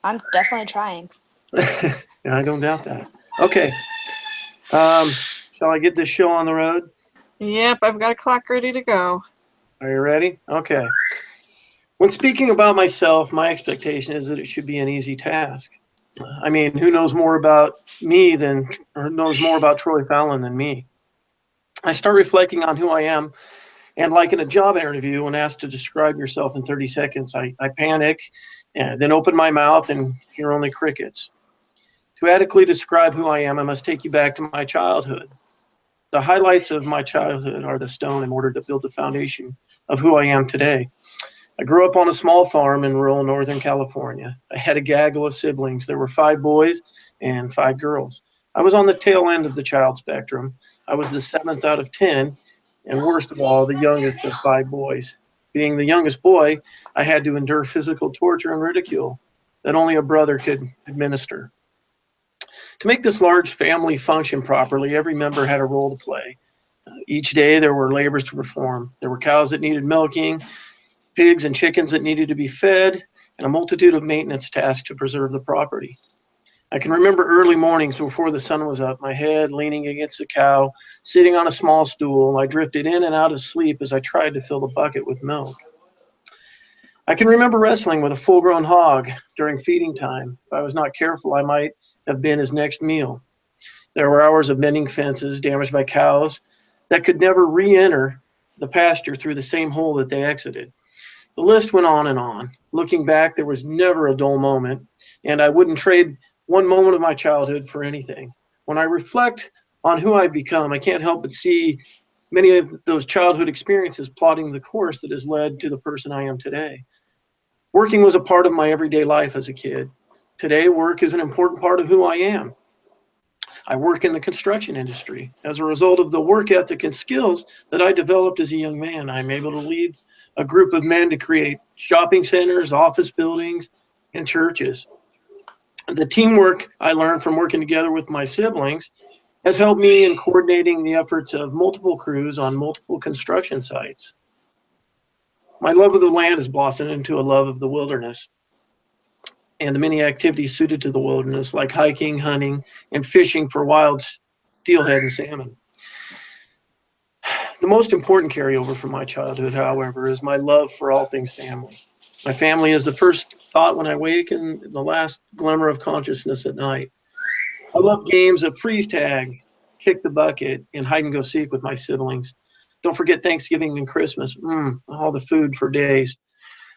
I'm definitely trying. Yeah, I don't doubt that. Okay. Shall I get this show on the road? Yep, I've got a clock ready to go. Are you ready? Okay. When speaking about myself, my expectation is that it should be an easy task. I mean, who knows more about me than, or knows more about Troy Fallon than me? I start reflecting on who I am, and like in a job interview, when asked to describe yourself in 30 seconds, I panic and then open my mouth and hear only crickets. To adequately describe who I am, I must take you back to my childhood. The highlights of my childhood are the stone in order to build the foundation of who I am today. I grew up on a small farm in rural Northern California. I had a gaggle of siblings. There were 5 boys and 5 girls. I was on the tail end of the child spectrum. I was the seventh out of 10, and worst of all, the youngest of 5 boys. Being the youngest boy, I had to endure physical torture and ridicule that only a brother could administer. To make this large family function properly, every member had a role to play. Each day there were labors to perform. There were cows that needed milking, pigs and chickens that needed to be fed, and a multitude of maintenance tasks to preserve the property. I can remember early mornings before the sun was up, my head leaning against the cow, sitting on a small stool. I drifted in and out of sleep as I tried to fill the bucket with milk. I can remember wrestling with a full grown hog during feeding time. If I was not careful, I might have been his next meal. There were hours of mending fences damaged by cows that could never re enter the pasture through the same hole that they exited. The list went on and on. Looking back, there was never a dull moment, and I wouldn't trade one moment of my childhood for anything. When I reflect on who I've become, I can't help but see many of those childhood experiences plotting the course that has led to the person I am today. Working was a part of my everyday life as a kid. Today, work is an important part of who I am. I work in the construction industry. As a result of the work ethic and skills that I developed as a young man, I'm able to lead a group of men to create shopping centers, office buildings, and churches. The teamwork I learned from working together with my siblings has helped me in coordinating the efforts of multiple crews on multiple construction sites. My love of the land has blossomed into a love of the wilderness and the many activities suited to the wilderness, like hiking, hunting, and fishing for wild steelhead and salmon. The most important carryover from my childhood, however, is my love for all things family. My family is the first thought when I wake and the last glimmer of consciousness at night. I love games of freeze tag, kick the bucket, and hide and go seek with my siblings. Don't forget Thanksgiving and Christmas. All the food for days.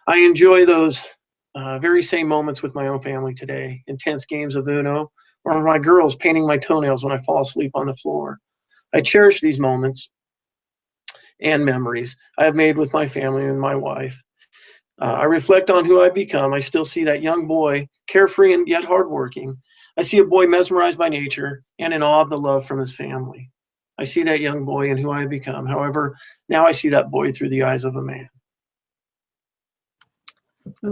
I enjoy those very same moments with my own family today. Intense games of Uno, or my girls painting my toenails when I fall asleep on the floor. I cherish these moments and memories I have made with my family and my wife. I reflect on who I've become. I still see that young boy, carefree and yet hardworking. I see a boy mesmerized by nature and in awe of the love from his family. I see that young boy and who I've become. However, now I see that boy through the eyes of a man. That's it.